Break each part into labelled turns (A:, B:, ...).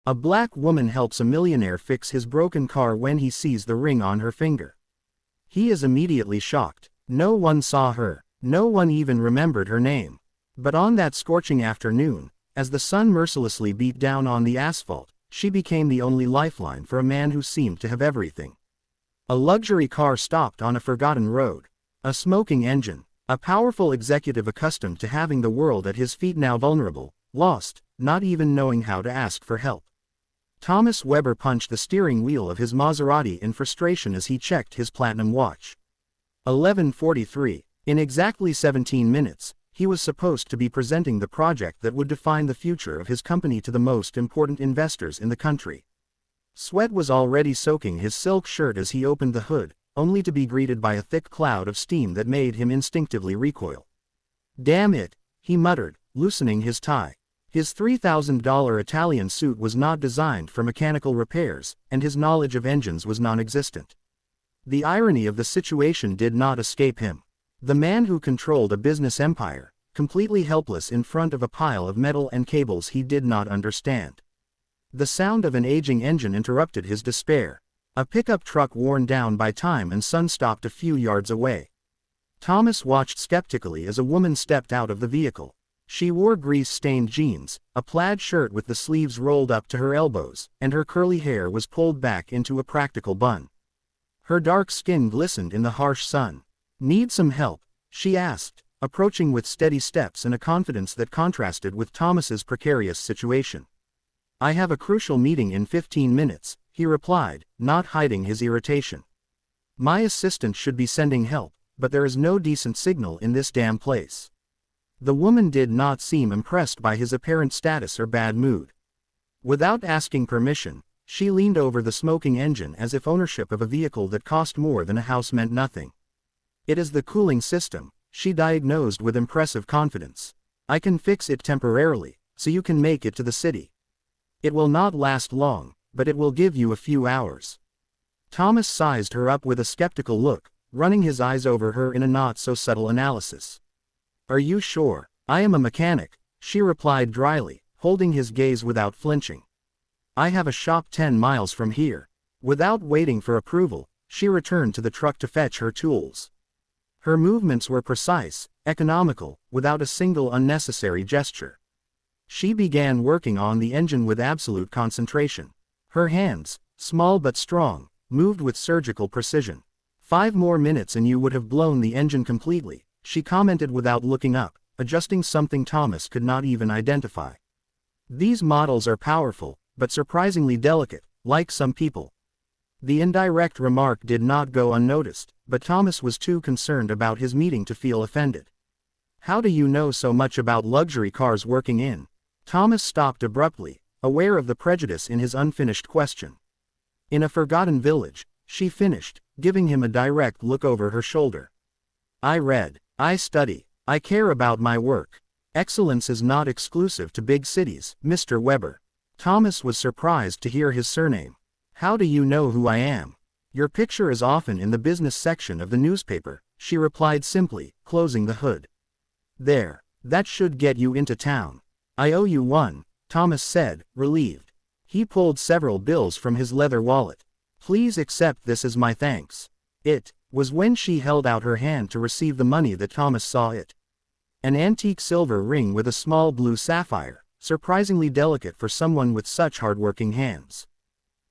A: A black woman helps a millionaire fix his broken car when he sees the ring on her finger. He is immediately shocked. No one saw her. No one even remembered her name. But on that scorching afternoon, as the sun mercilessly beat down on the asphalt, she became the only lifeline for a man who seemed to have everything. A luxury car stopped on a forgotten road. A smoking engine. A powerful executive accustomed to having the world at his feet now vulnerable, lost, not even knowing how to ask for help. Thomas Weber punched the steering wheel of his Maserati in frustration as he checked his platinum watch. 11:43. In exactly 17 minutes, he was supposed to be presenting the project that would define the future of his company to the most important investors in the country. Sweat was already soaking his silk shirt as he opened the hood, only to be greeted by a thick cloud of steam that made him instinctively recoil. "Damn it," he muttered, loosening his tie. His $3,000 Italian suit was not designed for mechanical repairs, and his knowledge of engines was non-existent. The irony of the situation did not escape him. The man who controlled a business empire, completely helpless in front of a pile of metal and cables he did not understand. The sound of an aging engine interrupted his despair. A pickup truck worn down by time and sun stopped a few yards away. Thomas watched skeptically as a woman stepped out of the vehicle. She wore grease-stained jeans, a plaid shirt with the sleeves rolled up to her elbows, and her curly hair was pulled back into a practical bun. Her dark skin glistened in the harsh sun. "Need some help?" she asked, approaching with steady steps and a confidence that contrasted with Thomas's precarious situation. "I have a crucial meeting in 15 minutes, he replied, not hiding his irritation. "My assistant should be sending help, but there is no decent signal in this damn place." The woman did not seem impressed by his apparent status or bad mood. Without asking permission, she leaned over the smoking engine as if ownership of a vehicle that cost more than a house meant nothing. "It is the cooling system," she diagnosed with impressive confidence. "I can fix it temporarily, so you can make it to the city. It will not last long, but it will give you a few hours." Thomas sized her up with a skeptical look, running his eyes over her in a not-so-subtle analysis. "Are you sure?" "I am a mechanic," she replied dryly, holding his gaze without flinching. "I have a shop 10 miles from here." Without waiting for approval, she returned to the truck to fetch her tools. Her movements were precise, economical, without a single unnecessary gesture. She began working on the engine with absolute concentration. Her hands, small but strong, moved with surgical precision. 5 more minutes and you would have blown the engine completely," she commented without looking up, adjusting something Thomas could not even identify. "These models are powerful, but surprisingly delicate, like some people." The indirect remark did not go unnoticed, but Thomas was too concerned about his meeting to feel offended. "How do you know so much about luxury cars working in?" Thomas stopped abruptly, aware of the prejudice in his unfinished question. "In a forgotten village," she finished, giving him a direct look over her shoulder. "I read. I study. I care about my work. Excellence is not exclusive to big cities, Mr. Weber." Thomas was surprised to hear his surname. "How do you know who I am?" "Your picture is often in the business section of the newspaper," she replied simply, closing the hood. "There. That should get you into town." "I owe you one," Thomas said, relieved. He pulled several bills from his leather wallet. "Please accept this as my thanks." It was when she held out her hand to receive the money that Thomas saw it. An antique silver ring with a small blue sapphire, surprisingly delicate for someone with such hard-working hands.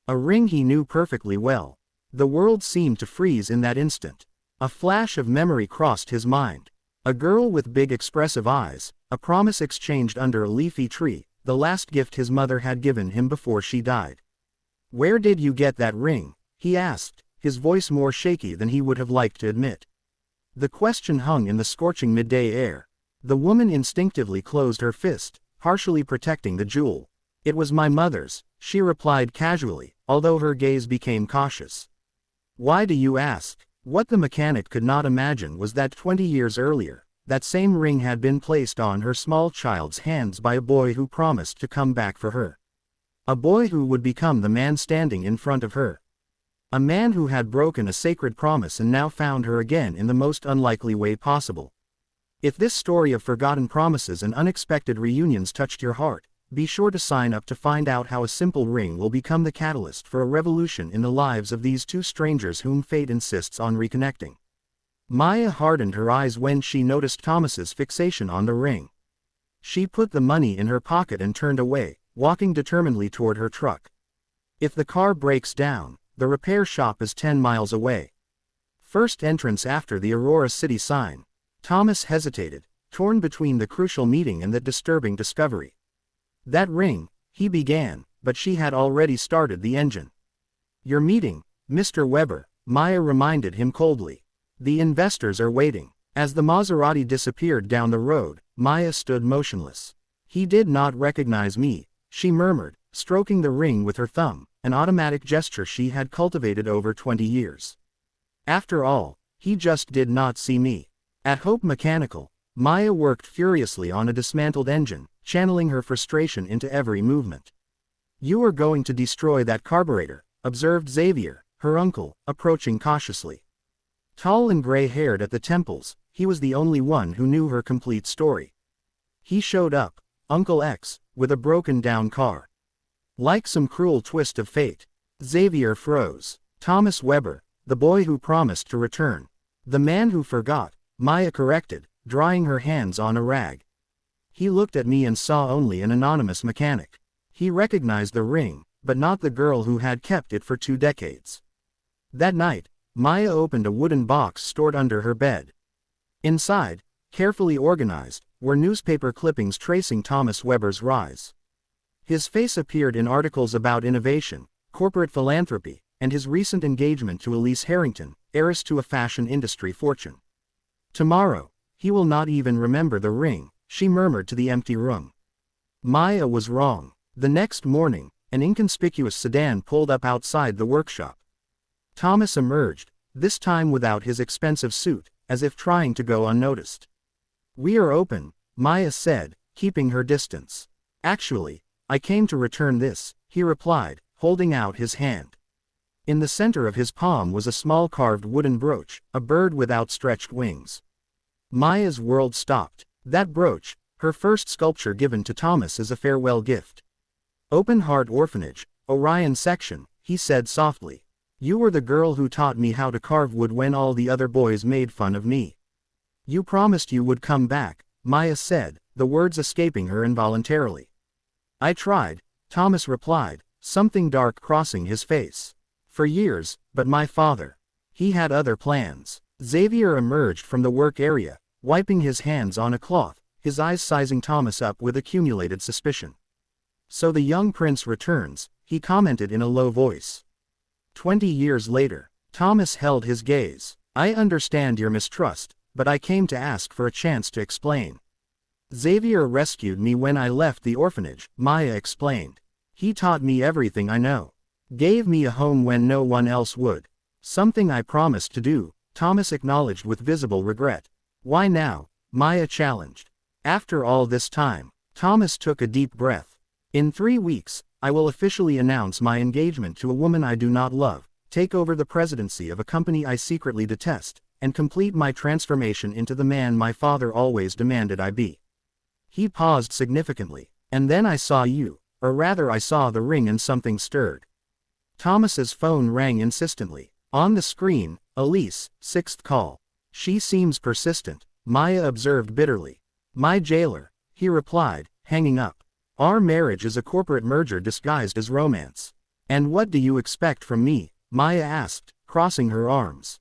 A: A ring he knew perfectly well. The world seemed to freeze in that instant. A flash of memory crossed his mind. A girl with big expressive eyes, a promise exchanged under a leafy tree, the last gift his mother had given him before she died. "Where did you get that ring?" he asked, his voice more shaky than he would have liked to admit. The question hung in the scorching midday air. The woman instinctively closed her fist, partially protecting the jewel. "It was my mother's," she replied casually, although her gaze became cautious. "Why do you ask?" What the mechanic could not imagine was that 20 years earlier, that same ring had been placed on her small child's hands by a boy who promised to come back for her. A boy who would become the man standing in front of her. A man who had broken a sacred promise and now found her again in the most unlikely way possible. If this story of forgotten promises and unexpected reunions touched your heart, Be sure to sign up to find out how a simple ring will become the catalyst for a revolution in the lives of these two strangers whom fate insists on reconnecting. Maya hardened her eyes when she noticed Thomas's fixation on the ring. She put the money in her pocket and turned away, walking determinedly toward her truck. If the car breaks down, the repair shop is 10 miles away. First entrance after the Aurora City sign. Thomas hesitated, torn between the crucial meeting and that disturbing discovery. That ring, he began, but she had already started the engine. Your meeting, Mr. Weber, Maya reminded him coldly. The investors are waiting. As the Maserati disappeared down the road, Maya stood motionless. He did not recognize me, she murmured, stroking the ring with her thumb, an automatic gesture she had cultivated over 20 years. After all, he just did not see me. At Hope Mechanical, Maya worked furiously on a dismantled engine, channeling her frustration into every movement. You are going to destroy that carburetor, observed Xavier, her uncle, approaching cautiously. Tall and gray-haired at the temples, he was the only one who knew her complete story. He showed up, Uncle X, with a broken-down car. Like some cruel twist of fate. Xavier froze. Thomas Weber, the boy who promised to return. The man who forgot, Maya corrected, drying her hands on a rag. He looked at me and saw only an anonymous mechanic. He recognized the ring, but not the girl who had kept it for 2 decades. That night, Maya opened a wooden box stored under her bed. Inside, carefully organized, were newspaper clippings tracing Thomas Weber's rise. His face appeared in articles about innovation, corporate philanthropy, and his recent engagement to Elise Harrington, heiress to a fashion industry fortune. Tomorrow, he will not even remember the ring, she murmured to the empty room. Maya was wrong. The next morning, an inconspicuous sedan pulled up outside the workshop. Thomas emerged, this time without his expensive suit, as if trying to go unnoticed. We are open, Maya said, keeping her distance. Actually, I came to return this, he replied, holding out his hand. In the center of his palm was a small carved wooden brooch, a bird with outstretched wings. Maya's world stopped. That brooch, her first sculpture given to Thomas as a farewell gift. Open Heart Orphanage, Orion section, he said softly. You were the girl who taught me how to carve wood when all the other boys made fun of me. You promised you would come back, Maya said, the words escaping her involuntarily. I tried, Thomas replied, something dark crossing his face. For years, but my father. He had other plans. Xavier emerged from the work area, wiping his hands on a cloth, his eyes sizing Thomas up with accumulated suspicion. So the young prince returns, he commented in a low voice. 20 years later, Thomas held his gaze. I understand your mistrust, but I came to ask for a chance to explain. Xavier rescued me when I left the orphanage, Maya explained. He taught me everything I know. Gave me a home when no one else would. Something I promised to do, Thomas acknowledged with visible regret. Why now? Maya challenged. After all this time, Thomas took a deep breath. In 3 weeks, I will officially announce my engagement to a woman I do not love, take over the presidency of a company I secretly detest, and complete my transformation into the man my father always demanded I be. He paused significantly. And then I saw you, or rather I saw the ring and something stirred. Thomas's phone rang insistently. On the screen, Elise, 6th call. She seems persistent, Maya observed bitterly. My jailer, he replied, hanging up. Our marriage is a corporate merger disguised as romance. And what do you expect from me? Maya asked, crossing her arms.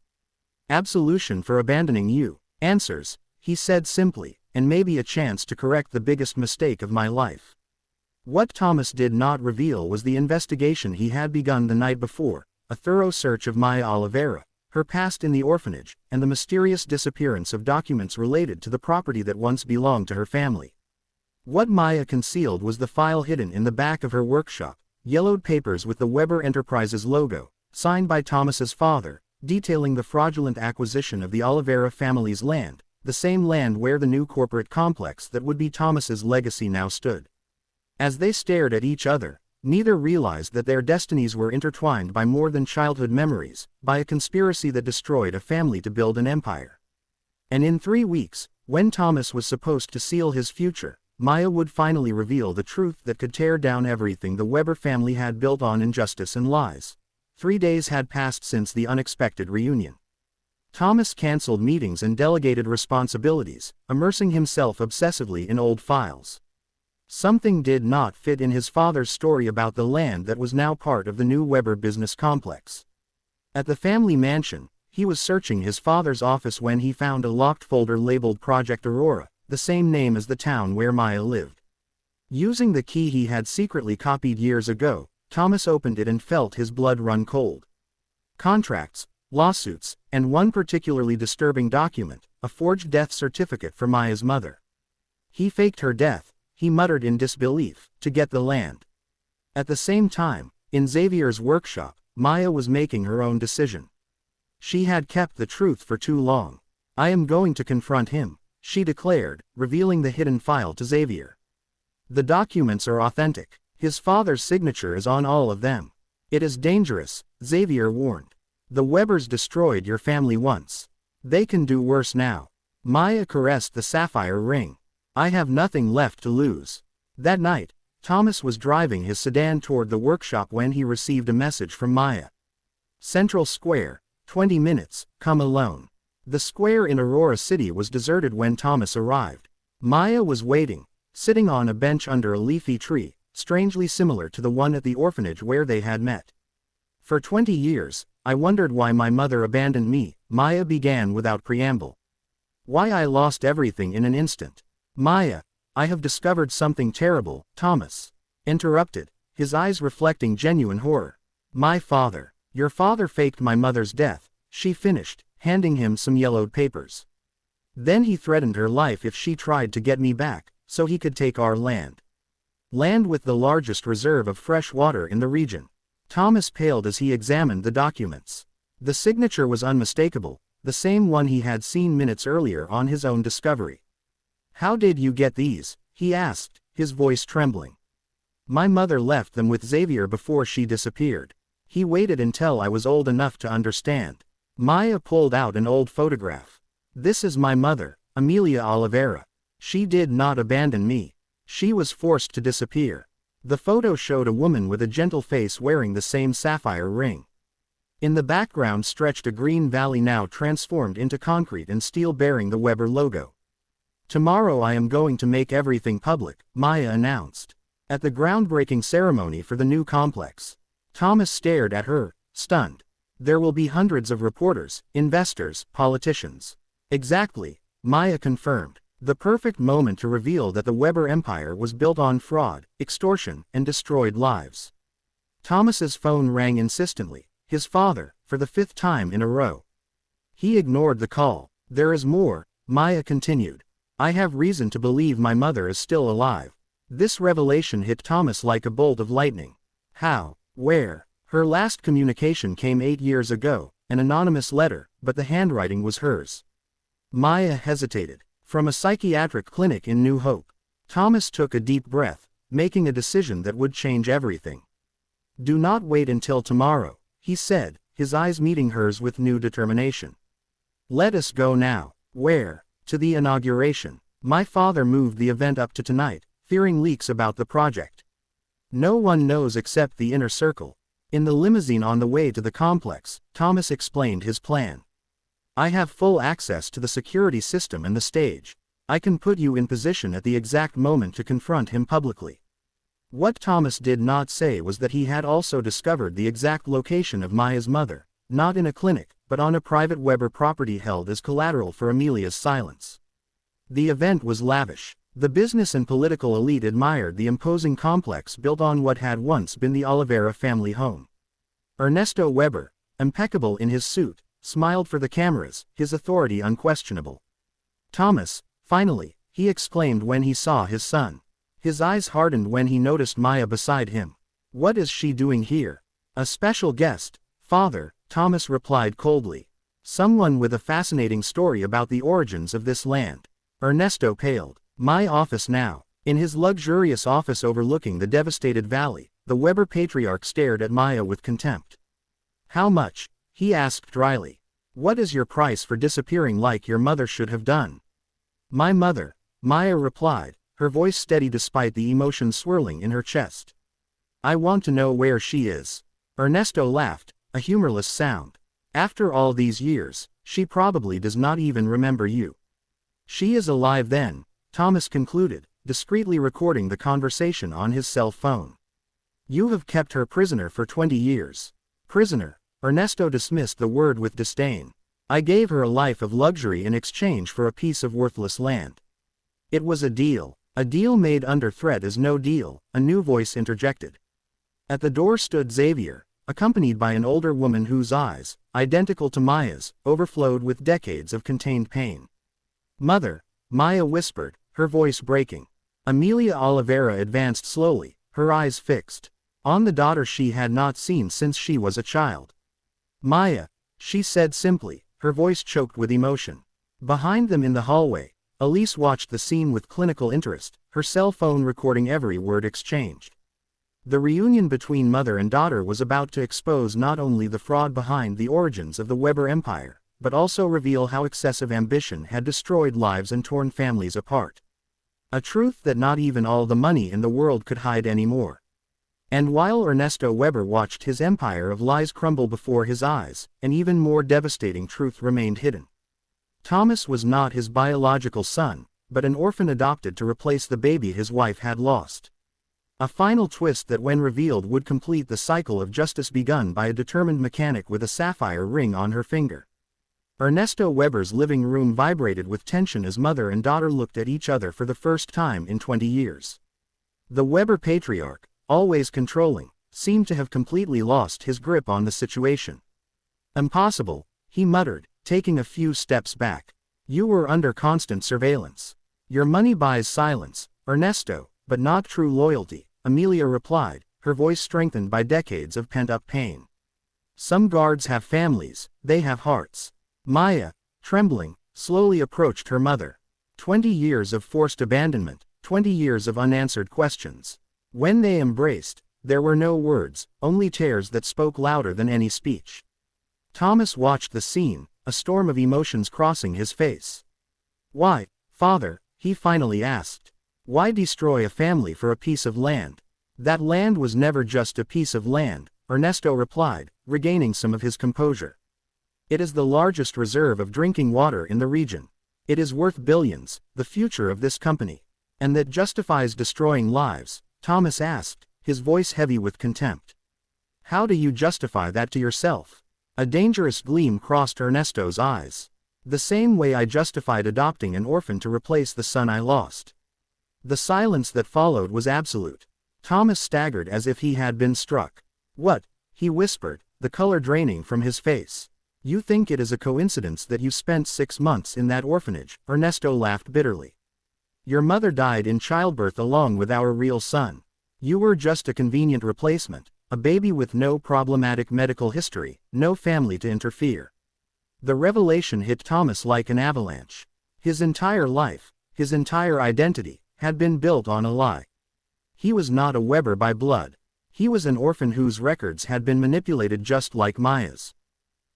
A: Absolution for abandoning you. Answers, he said simply, and maybe a chance to correct the biggest mistake of my life. What Thomas did not reveal was the investigation he had begun the night before, a thorough search of Maya Oliveira, her past in the orphanage, and the mysterious disappearance of documents related to the property that once belonged to her family. What Maya concealed was the file hidden in the back of her workshop, yellowed papers with the Weber Enterprises logo, signed by Thomas's father, detailing the fraudulent acquisition of the Oliveira family's land, the same land where the new corporate complex that would be Thomas's legacy now stood. As they stared at each other, neither realized that their destinies were intertwined by more than childhood memories, by a conspiracy that destroyed a family to build an empire. And in 3 weeks, when Thomas was supposed to seal his future, Maya would finally reveal the truth that could tear down everything the Weber family had built on injustice and lies. 3 days had passed since the unexpected reunion. Thomas canceled meetings and delegated responsibilities, immersing himself obsessively in old files. Something did not fit in his father's story about the land that was now part of the new Weber business complex. At the family mansion, he was searching his father's office when he found a locked folder labeled Project Aurora, the same name as the town where Maya lived. Using the key he had secretly copied years ago, Thomas opened it and felt his blood run cold. Contracts, lawsuits, and one particularly disturbing document, a forged death certificate for Maya's mother. He faked her death, he muttered in disbelief, to get the land. At the same time, in Xavier's workshop, Maya was making her own decision. She had kept the truth for too long. "I am going to confront him," she declared, revealing the hidden file to Xavier. "The documents are authentic. His father's signature is on all of them. It is dangerous," Xavier warned. "The Webers destroyed your family once. They can do worse now." Maya caressed the sapphire ring. "I have nothing left to lose." That night, Thomas was driving his sedan toward the workshop when he received a message from Maya. "Central Square, 20 minutes, come alone." The square in Aurora City was deserted when Thomas arrived. Maya was waiting, sitting on a bench under a leafy tree, strangely similar to the one at the orphanage where they had met. "For 20 years, I wondered why my mother abandoned me," Maya began without preamble. "Why I lost everything in an instant." "Maya, I have discovered something terrible," Thomas interrupted, his eyes reflecting genuine horror. Your father faked my mother's death," she finished, handing him some yellowed papers. "Then he threatened her life if she tried to get me back, so he could take our land. Land with the largest reserve of fresh water in the region." Thomas paled as he examined the documents. The signature was unmistakable, the same one he had seen minutes earlier on his own discovery. "How did you get these?" he asked, his voice trembling. "My mother left them with Xavier before she disappeared. He waited until I was old enough to understand." Maya pulled out an old photograph. "This is my mother, Amelia Oliveira. She did not abandon me. She was forced to disappear." The photo showed a woman with a gentle face wearing the same sapphire ring. In the background stretched a green valley now transformed into concrete and steel bearing the Weber logo. "Tomorrow I am going to make everything public," Maya announced. At the groundbreaking ceremony for the new complex, Thomas stared at her, stunned. "There will be hundreds of reporters, investors, politicians." "Exactly," Maya confirmed. "The perfect moment to reveal that the Weber empire was built on fraud, extortion, and destroyed lives." Thomas's phone rang insistently, his father, for the 5th time in a row. He ignored the call. "There is more," Maya continued. "I have reason to believe my mother is still alive." This revelation hit Thomas like a bolt of lightning. How? Where? Her last communication came 8 years ago, an anonymous letter, but the handwriting was hers. Maya hesitated. From a psychiatric clinic in New Hope. Thomas took a deep breath, making a decision that would change everything. "Do not wait until tomorrow," he said, his eyes meeting hers with new determination. "Let us go now." "Where?" "To the inauguration. My father moved the event up to tonight, fearing leaks about the project. No one knows except the inner circle." In the limousine on the way to the complex, Thomas explained his plan. "I have full access to the security system and the stage. I can put you in position at the exact moment to confront him publicly." What Thomas did not say was that he had also discovered the exact location of Maya's mother, not in a clinic, but on a private Weber property held as collateral for Amelia's silence. The event was lavish. The business and political elite admired the imposing complex built on what had once been the Oliveira family home. Ernesto Weber, impeccable in his suit, smiled for the cameras, his authority unquestionable. "Thomas, finally," he exclaimed when he saw his son. His eyes hardened when he noticed Maya beside him. "What is she doing here?" "A special guest, father," Thomas replied coldly. "Someone with a fascinating story about the origins of this land." Ernesto paled. "My office now." In his luxurious office overlooking the devastated valley, the Weber patriarch stared at Maya with contempt. "How much?" he asked dryly. "What is your price for disappearing like your mother should have done?" "My mother," Maya replied, her voice steady despite the emotion swirling in her chest. I want to know where she is. Ernesto laughed, a humorless sound. After all these years, she probably does not even remember you. She is alive then, Thomas concluded, discreetly recording the conversation on his cell phone. You have kept her prisoner for 20 years. Prisoner, Ernesto dismissed the word with disdain. I gave her a life of luxury in exchange for a piece of worthless land. It was a deal. A deal made under threat is no deal, a new voice interjected. At the door stood Xavier, accompanied by an older woman whose eyes, identical to Maya's, overflowed with decades of contained pain. Mother, Maya whispered, her voice breaking. Amelia Oliveira advanced slowly, her eyes fixed on the daughter she had not seen since she was a child. Maya, she said simply, her voice choked with emotion. Behind them in the hallway, Elise watched the scene with clinical interest, her cell phone recording every word exchanged. The reunion between mother and daughter was about to expose not only the fraud behind the origins of the Weber Empire, but also reveal how excessive ambition had destroyed lives and torn families apart. A truth that not even all the money in the world could hide anymore. And while Ernesto Weber watched his empire of lies crumble before his eyes, an even more devastating truth remained hidden. Thomas was not his biological son, but an orphan adopted to replace the baby his wife had lost. A final twist that when revealed would complete the cycle of justice begun by a determined mechanic with a sapphire ring on her finger. Ernesto Weber's living room vibrated with tension as mother and daughter looked at each other for the first time in 20 years. The Weber patriarch, always controlling, seemed to have completely lost his grip on the situation. Impossible, he muttered, taking a few steps back. You were under constant surveillance. Your money buys silence, Ernesto, but not true loyalty, Amelia replied, her voice strengthened by decades of pent-up pain. Some guards have families, they have hearts. Maya, trembling, slowly approached her mother. 20 years of forced abandonment, 20 years of unanswered questions. When they embraced, there were no words, only tears that spoke louder than any speech. Thomas watched the scene, a storm of emotions crossing his face. Why, father, he finally asked. Why destroy a family for a piece of land? That land was never just a piece of land, Ernesto replied, regaining some of his composure. It is the largest reserve of drinking water in the region. It is worth billions, the future of this company. And that justifies destroying lives, Thomas asked, his voice heavy with contempt. How do you justify that to yourself? A dangerous gleam crossed Ernesto's eyes. The same way I justified adopting an orphan to replace the son I lost. The silence that followed was absolute. Thomas staggered as if he had been struck. What? He whispered, the color draining from his face. You think it is a coincidence that you spent 6 months in that orphanage? Ernesto laughed bitterly. Your mother died in childbirth along with our real son. You were just a convenient replacement, a baby with no problematic medical history, no family to interfere. The revelation hit Thomas like an avalanche. His entire life, his entire identity, had been built on a lie. He was not a Weber by blood. He was an orphan whose records had been manipulated just like Maya's.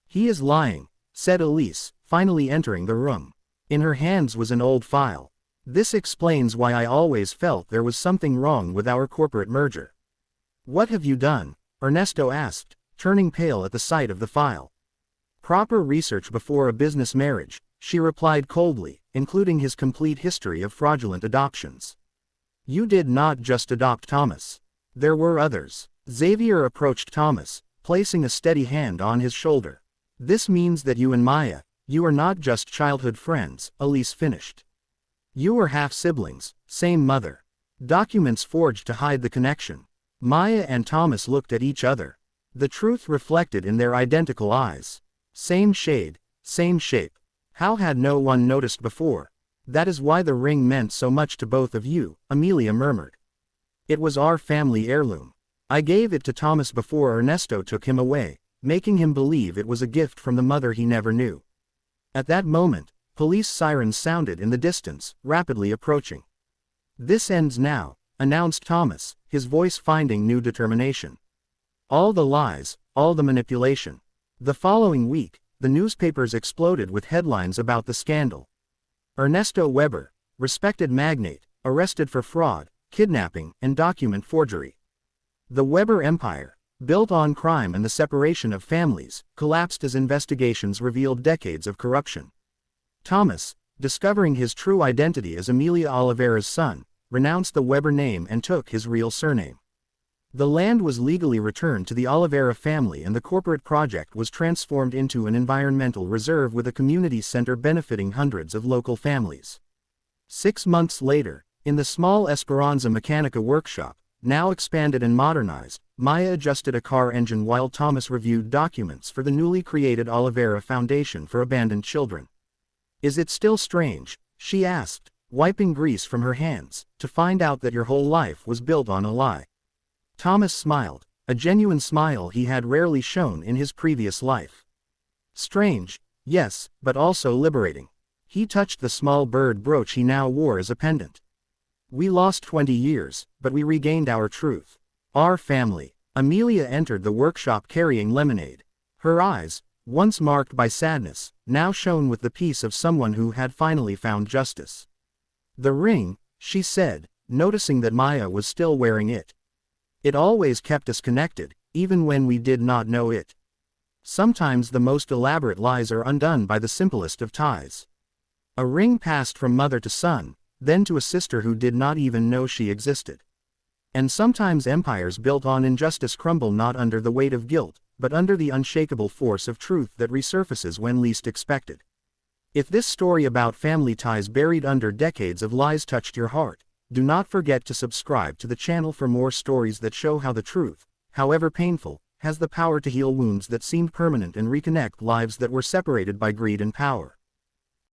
A: He is lying, said Elise, finally entering the room. In her hands was an old file. This explains why I always felt there was something wrong with our corporate merger. What have you done? Ernesto asked, turning pale at the sight of the file. Proper research before a business marriage, she replied coldly, including his complete history of fraudulent adoptions. You did not just adopt Thomas. There were others. Xavier approached Thomas, placing a steady hand on his shoulder. This means that you and Maya, you are not just childhood friends, Elise finished. You are half-siblings, same mother. Documents forged to hide the connection. Maya and Thomas looked at each other. The truth reflected in their identical eyes. Same shade, same shape. How had no one noticed before? That is why the ring meant so much to both of you, Amelia murmured. It was our family heirloom. I gave it to Thomas before Ernesto took him away, making him believe it was a gift from the mother he never knew. At that moment, police sirens sounded in the distance, rapidly approaching. This ends now, announced Thomas, his voice finding new determination. All the lies, all the manipulation. The following week, the newspapers exploded with headlines about the scandal. Ernesto Weber, respected magnate, arrested for fraud, kidnapping, and document forgery. The Weber empire, built on crime and the separation of families, collapsed as investigations revealed decades of corruption. Thomas, discovering his true identity as Amelia Oliveira's son, renounced the Weber name and took his real surname. The land was legally returned to the Oliveira family and the corporate project was transformed into an environmental reserve with a community center benefiting hundreds of local families. 6 months later, in the small Esperanza Mechanica workshop, now expanded and modernized, Maya adjusted a car engine while Thomas reviewed documents for the newly created Oliveira Foundation for Abandoned Children. "Is it still strange," she asked, wiping grease from her hands, "to find out that your whole life was built on a lie?" Thomas smiled, a genuine smile he had rarely shown in his previous life. "Strange, yes, but also liberating." He touched the small bird brooch he now wore as a pendant. "We lost 20 years, but we regained our truth. Our family." Amelia entered the workshop carrying lemonade. Her eyes, once marked by sadness, now shone with the peace of someone who had finally found justice. "The ring," she said, noticing that Maya was still wearing it. "It always kept us connected, even when we did not know it." Sometimes the most elaborate lies are undone by the simplest of ties. A ring passed from mother to son, then to a sister who did not even know she existed. And sometimes empires built on injustice crumble not under the weight of guilt, but under the unshakable force of truth that resurfaces when least expected. If this story about family ties buried under decades of lies touched your heart, do not forget to subscribe to the channel for more stories that show how the truth, however painful, has the power to heal wounds that seemed permanent and reconnect lives that were separated by greed and power.